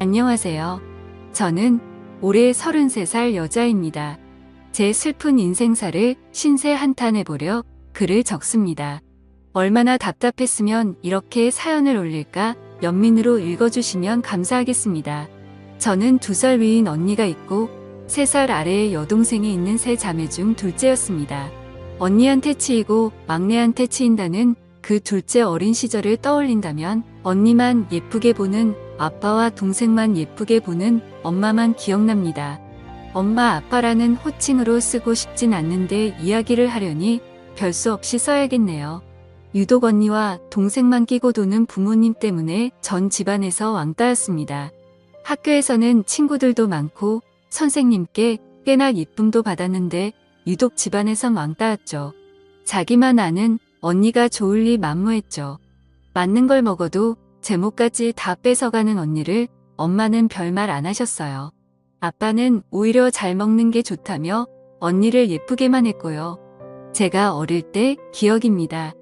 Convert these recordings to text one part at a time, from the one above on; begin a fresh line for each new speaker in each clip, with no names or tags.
안녕하세요. 저는 올해 33살 여자입니다. 제 슬픈 인생사를 신세 한탄해 보려 글을 적습니다. 얼마나 답답했으면 이렇게 사연을 올릴까 연민으로 읽어주시면 감사하겠습니다. 저는 2살 위인 언니가 있고 3살 아래의 여동생이 있는 세 자매 중 둘째였습니다. 언니한테 치이고 막내한테 치인다는 그 둘째 어린 시절을 떠올린다면 언니만 예쁘게 보는 아빠와 동생만 예쁘게 보는 엄마만 기억납니다. 엄마 아빠라는 호칭으로 쓰고 싶진 않는데 이야기를 하려니 별 수 없이 써야겠네요. 유독 언니와 동생만 끼고 도는 부모님 때문에 전 집안에서 왕따였습니다. 학교에서는 친구들도 많고 선생님께 꽤나 예쁨도 받았는데 유독 집안에선 왕따였죠. 자기만 아는 언니가 좋을 리 만무했죠. 맞는 걸 먹어도 제목까지 다 뺏어가는 언니를 엄마는 별말 안 하셨어요. 아빠는 오히려 잘 먹는 게 좋다며 언니를 예쁘게만 했고요. 제가 어릴 때 기억입니다.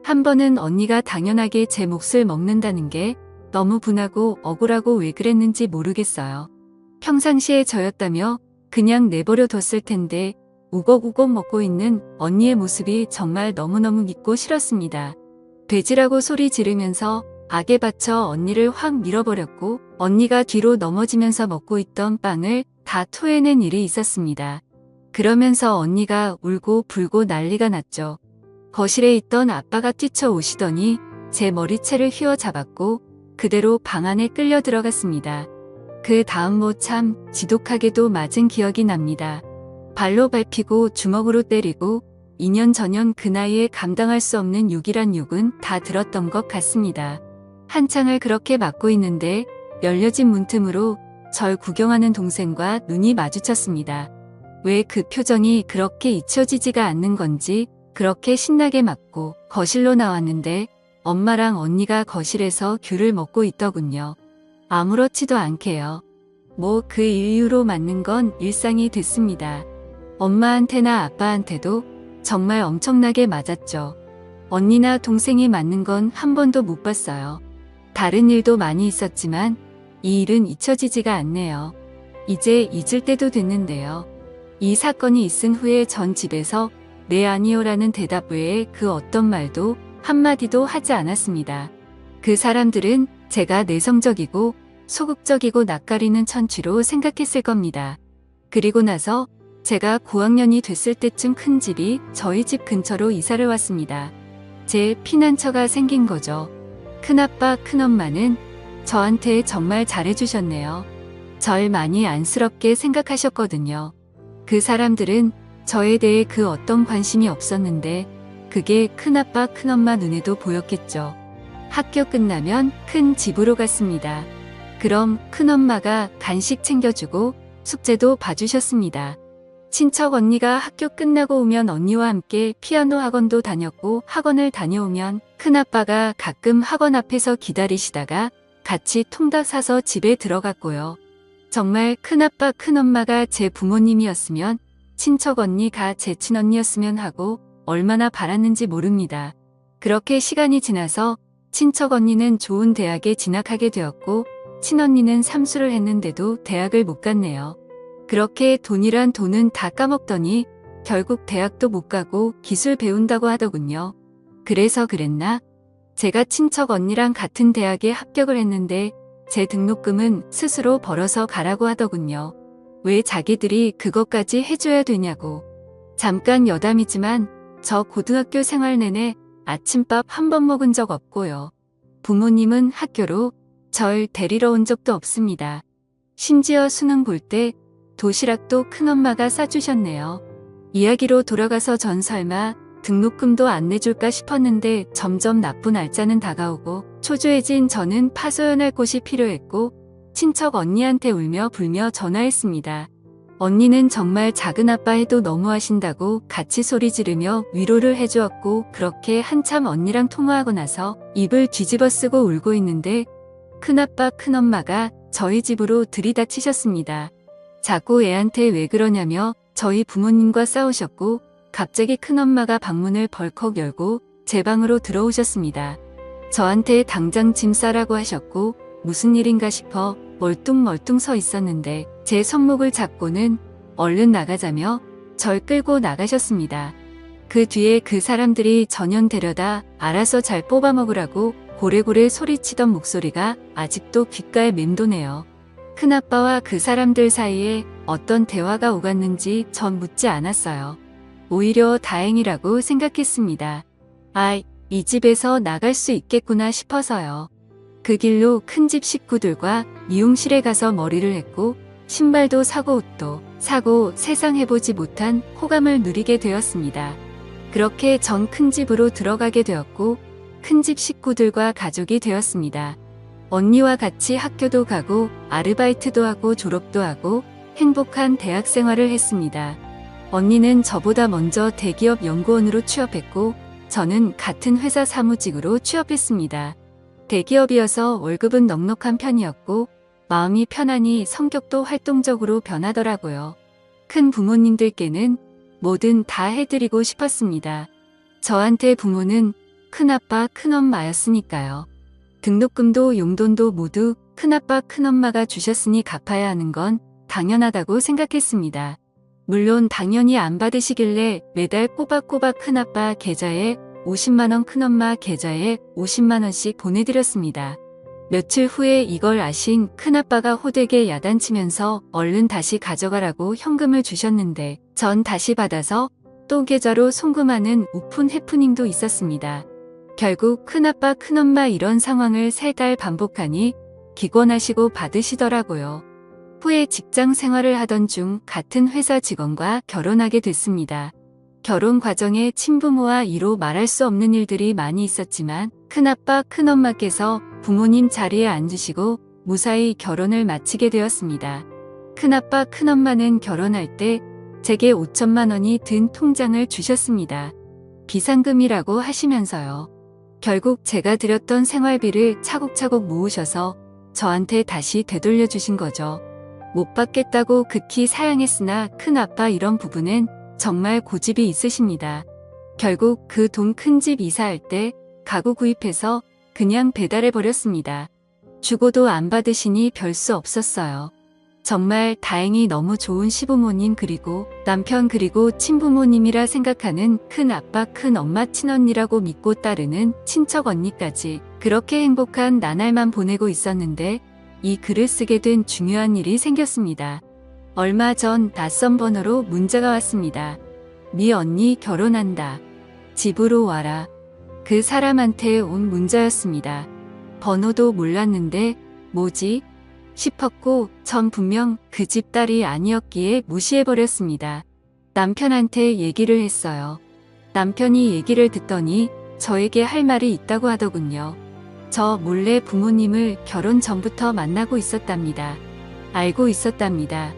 한 번은 언니가 당연하게 제 몫을 먹는다는 게 너무 분하고 억울하고 왜 그랬는지 모르겠어요. 평상시에 저였다며 그냥 내버려 뒀을 텐데 우걱우걱 먹고 있는 언니의 모습이 정말 너무너무 믿고 싫었습니다. 돼지라고 소리 지르면서 악에 받쳐 언니를 확 밀어버렸고 언니가 뒤로 넘어지면서 먹고 있던 빵을 다 토해낸 일이 있었습니다. 그러면서 언니가 울고 불고 난리가 났죠. 거실에 있던 아빠가 뛰쳐오시더니 제 머리채를 휘어잡았고 그대로 방 안에 끌려 들어갔습니다. 그 다음 뭐 참 지독하게도 맞은 기억이 납니다. 발로 밟히고 주먹으로 때리고 2년 전년 그 나이에 감당할 수 없는 욕이란 욕은 다 들었던 것 같습니다. 한창을 그렇게 맞고 있는데 열려진 문틈으로 절 구경하는 동생과 눈이 마주쳤습니다. 왜 그 표정이 그렇게 잊혀지지가 않는 건지 그렇게 신나게 맞고 거실로 나왔는데 엄마랑 언니가 거실에서 귤을 먹고 있더군요. 아무렇지도 않게요. 뭐 그 이유로 맞는 건 일상이 됐습니다. 엄마한테나 아빠한테도 정말 엄청나게 맞았죠. 언니나 동생이 맞는 건 한 번도 못 봤어요. 다른 일도 많이 있었지만 이 일은 잊혀지지가 않네요. 이제 잊을 때도 됐는데요. 이 사건이 있은 후에 전 집에서 네 아니요라는 대답 외에 그 어떤 말도 한마디도 하지 않았습니다. 그 사람들은 제가 내성적이고 소극적이고 낯가리는 천취로 생각했을 겁니다. 그리고 나서 제가 고학년이 됐을 때쯤 큰 집이 저희 집 근처로 이사를 왔습니다. 제 피난처가 생긴 거죠. 큰아빠, 큰엄마는 저한테 정말 잘해주셨네요. 절 많이 안쓰럽게 생각하셨거든요. 그 사람들은 저에 대해 그 어떤 관심이 없었는데 그게 큰아빠, 큰엄마 눈에도 보였겠죠. 학교 끝나면 큰 집으로 갔습니다. 그럼 큰엄마가 간식 챙겨주고 숙제도 봐주셨습니다. 친척 언니가 학교 끝나고 오면 언니와 함께 피아노 학원도 다녔고 학원을 다녀오면 큰아빠가 가끔 학원 앞에서 기다리시다가 같이 통닭 사서 집에 들어갔고요. 정말 큰아빠 큰엄마가 제 부모님이었으면 친척 언니가 제 친언니였으면 하고 얼마나 바랐는지 모릅니다. 그렇게 시간이 지나서 친척 언니는 좋은 대학에 진학하게 되었고 친언니는 삼수를 했는데도 대학을 못 갔네요. 그렇게 돈이란 돈은 다 까먹더니 결국 대학도 못 가고 기술 배운다고 하더군요. 그래서 그랬나? 제가 친척 언니랑 같은 대학에 합격을 했는데 제 등록금은 스스로 벌어서 가라고 하더군요. 왜 자기들이 그것까지 해줘야 되냐고. 잠깐 여담이지만 저 고등학교 생활 내내 아침밥 한 번 먹은 적 없고요. 부모님은 학교로 절 데리러 온 적도 없습니다. 심지어 수능 볼 때 도시락도 큰엄마가 싸주셨네요. 이야기로 돌아가서 전 설마 등록금도 안 내줄까 싶었는데 점점 나쁜 날짜는 다가오고 초조해진 저는 파소연할 곳이 필요했고 친척 언니한테 울며 불며 전화했습니다. 언니는 정말 작은아빠 해도 너무하신다고 같이 소리 지르며 위로를 해주었고 그렇게 한참 언니랑 통화하고 나서 입을 뒤집어 쓰고 울고 있는데 큰아빠 큰엄마가 저희 집으로 들이닥치셨습니다. 자꾸 애한테 왜 그러냐며 저희 부모님과 싸우셨고 갑자기 큰엄마가 방문을 벌컥 열고 제 방으로 들어오셨습니다. 저한테 당장 짐 싸라고 하셨고 무슨 일인가 싶어 멀뚱멀뚱 서 있었는데 제 손목을 잡고는 얼른 나가자며 절 끌고 나가셨습니다. 그 뒤에 그 사람들이 전현 데려다 알아서 잘 뽑아 먹으라고 고래고래 소리치던 목소리가 아직도 귓가에 맴도네요. 큰아빠와 그 사람들 사이에 어떤 대화가 오갔는지 전 묻지 않았어요. 오히려 다행이라고 생각했습니다. 아, 이 집에서 나갈 수 있겠구나 싶어서요. 그 길로 큰 집 식구들과 미용실에 가서 머리를 했고 신발도 사고 옷도 사고 세상 해보지 못한 호감을 누리게 되었습니다. 그렇게 전 큰 집으로 들어가게 되었고 큰 집 식구들과 가족이 되었습니다. 언니와 같이 학교도 가고 아르바이트도 하고 졸업도 하고 행복한 대학 생활을 했습니다. 언니는 저보다 먼저 대기업 연구원으로 취업했고 저는 같은 회사 사무직으로 취업했습니다. 대기업이어서 월급은 넉넉한 편이었고 마음이 편하니 성격도 활동적으로 변하더라고요. 큰 부모님들께는 뭐든 다 해드리고 싶었습니다. 저한테 부모는 큰아빠, 큰엄마였으니까요. 등록금도 용돈도 모두 큰아빠, 큰엄마가 주셨으니 갚아야 하는 건 당연하다고 생각했습니다. 물론 당연히 안 받으시길래 매달 꼬박꼬박 큰아빠 계좌에 50만원, 큰엄마 계좌에 50만원씩 보내드렸습니다. 며칠 후에 이걸 아신 큰아빠가 호되게 야단치면서 얼른 다시 가져가라고 현금을 주셨는데 전 다시 받아서 또 계좌로 송금하는 오픈 해프닝도 있었습니다. 결국 큰아빠, 큰엄마 이런 상황을 3달 반복하니 기권하시고 받으시더라고요. 후에 직장 생활을 하던 중 같은 회사 직원과 결혼하게 됐습니다. 결혼 과정에 친부모와 이로 말할 수 없는 일들이 많이 있었지만 큰아빠, 큰엄마께서 부모님 자리에 앉으시고 무사히 결혼을 마치게 되었습니다. 큰아빠, 큰엄마는 결혼할 때 제게 5천만 원이 든 통장을 주셨습니다. 비상금이라고 하시면서요. 결국 제가 드렸던 생활비를 차곡차곡 모으셔서 저한테 다시 되돌려 주신 거죠. 못 받겠다고 극히 사양했으나 큰아빠 이런 부분은 정말 고집이 있으십니다. 결국 그 돈 큰 집 이사할 때 가구 구입해서 그냥 배달해버렸습니다. 주고도 안 받으시니 별 수 없었어요. 정말 다행히 너무 좋은 시부모님 그리고 남편 그리고 친부모님이라 생각하는 큰아빠, 큰엄마, 친언니라고 믿고 따르는 친척 언니까지 그렇게 행복한 나날만 보내고 있었는데 이 글을 쓰게 된 중요한 일이 생겼습니다. 얼마 전 낯선 번호로 문자가 왔습니다. 네 언니 결혼한다. 집으로 와라. 그 사람한테 온 문자였습니다. 번호도 몰랐는데 뭐지? 싶었고 전 분명 그 집 딸이 아니었기에 무시해버렸습니다. 남편한테 얘기를 했어요. 남편이 얘기를 듣더니 저에게 할 말이 있다고 하더군요. 저 몰래 부모님을 결혼 전부터 만나고 있었답니다. 알고 있었답니다.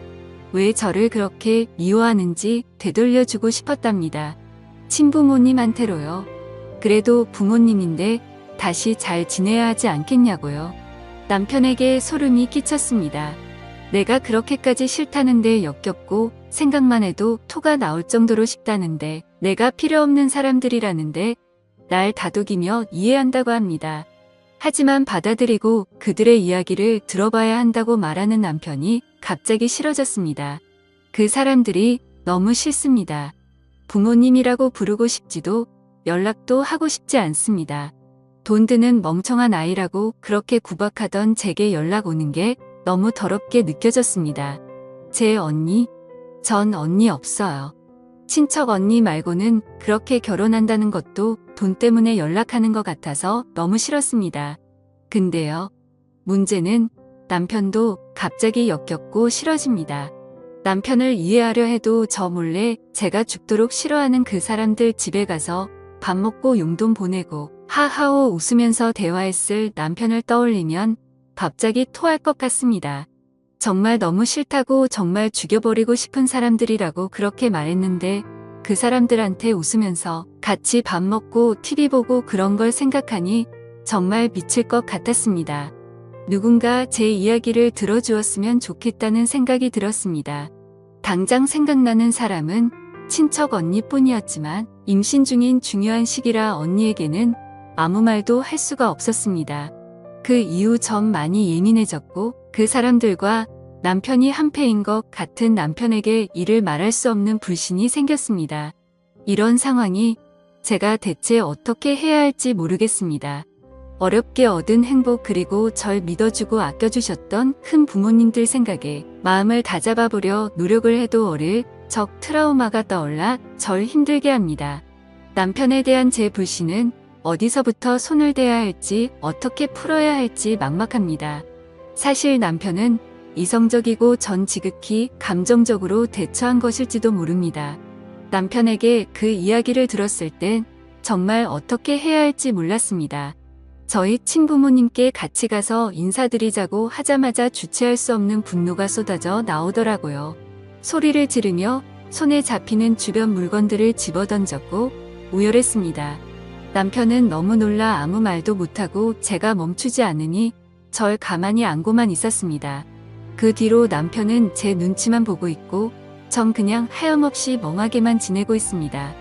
왜 저를 그렇게 미워하는지 되돌려주고 싶었답니다. 친부모님한테로요. 그래도 부모님인데 다시 잘 지내야 하지 않겠냐고요. 남편에게 소름이 끼쳤습니다. 내가 그렇게까지 싫다는데 역겹고 생각만 해도 토가 나올 정도로 싶다는데 내가 필요 없는 사람들이라는데 날 다독이며 이해한다고 합니다. 하지만 받아들이고 그들의 이야기를 들어봐야 한다고 말하는 남편이 갑자기 싫어졌습니다. 그 사람들이 너무 싫습니다. 부모님이라고 부르고 싶지도 연락도 하고 싶지 않습니다. 돈 드는 멍청한 아이라고 그렇게 구박하던 제게 연락 오는 게 너무 더럽게 느껴졌습니다. 제 언니? 전 언니 없어요. 친척 언니 말고는 그렇게 결혼한다는 것도 돈 때문에 연락하는 것 같아서 너무 싫었습니다. 근데요. 문제는 남편도 갑자기 역겹고 싫어집니다. 남편을 이해하려 해도 저 몰래 제가 죽도록 싫어하는 그 사람들 집에 가서 밥 먹고 용돈 보내고 하하호 웃으면서 대화했을 남편을 떠올리면 갑자기 토할 것 같습니다. 정말 너무 싫다고 정말 죽여버리고 싶은 사람들이라고 그렇게 말했는데 그 사람들한테 웃으면서 같이 밥 먹고 TV 보고 그런 걸 생각하니 정말 미칠 것 같았습니다. 누군가 제 이야기를 들어주었으면 좋겠다는 생각이 들었습니다. 당장 생각나는 사람은 친척 언니뿐이었지만 임신 중인 중요한 시기라 언니에게는 아무 말도 할 수가 없었습니다. 그 이후 전 많이 예민해졌고 그 사람들과 남편이 한패인 것 같은 남편에게 이를 말할 수 없는 불신이 생겼습니다. 이런 상황이 제가 대체 어떻게 해야 할지 모르겠습니다. 어렵게 얻은 행복 그리고 절 믿어주고 아껴주셨던 큰 부모님들 생각에 마음을 다잡아보려 노력을 해도 어릴 적 트라우마가 떠올라 절 힘들게 합니다. 남편에 대한 제 불신은 어디서부터 손을 대야 할지 어떻게 풀어야 할지 막막합니다. 사실 남편은 이성적이고 전 지극히 감정적으로 대처한 것일지도 모릅니다. 남편에게 그 이야기를 들었을 땐 정말 어떻게 해야 할지 몰랐습니다. 저희 친부모님께 같이 가서 인사드리자고 하자마자 주체할 수 없는 분노가 쏟아져 나오더라고요. 소리를 지르며 손에 잡히는 주변 물건들을 집어던졌고 우열했습니다. 남편은 너무 놀라 아무 말도 못하고 제가 멈추지 않으니 절 가만히 안고만 있었습니다. 그 뒤로 남편은 제 눈치만 보고 있고 전 그냥 하염없이 멍하게만 지내고 있습니다.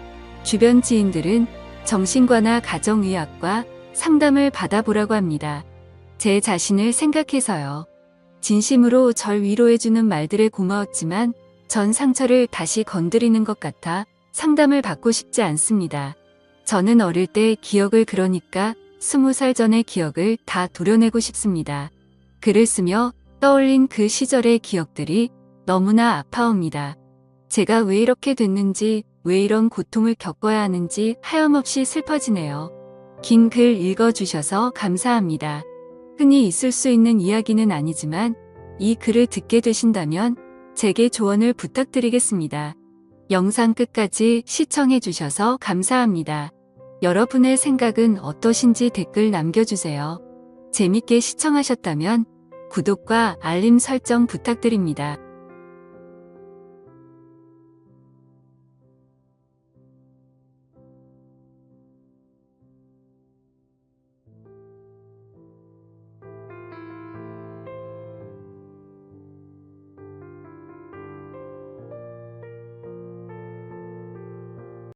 주변 지인들은 정신과나 가정의학과 상담을 받아보라고 합니다. 제 자신을 생각해서요. 진심으로 절 위로해주는 말들에 고마웠지만 전 상처를 다시 건드리는 것 같아 상담을 받고 싶지 않습니다. 저는 어릴 때 기억을 그러니까 20살 전의 기억을 다 도려내고 싶습니다. 글을 쓰며 떠올린 그 시절의 기억들이 너무나 아파옵니다. 제가 왜 이렇게 됐는지, 왜 이런 고통을 겪어야 하는지 하염없이 슬퍼지네요. 긴 글 읽어주셔서 감사합니다. 흔히 있을 수 있는 이야기는 아니지만 이 글을 듣게 되신다면 제게 조언을 부탁드리겠습니다. 영상 끝까지 시청해주셔서 감사합니다. 여러분의 생각은 어떠신지 댓글 남겨주세요. 재밌게 시청하셨다면 구독과 알림 설정 부탁드립니다.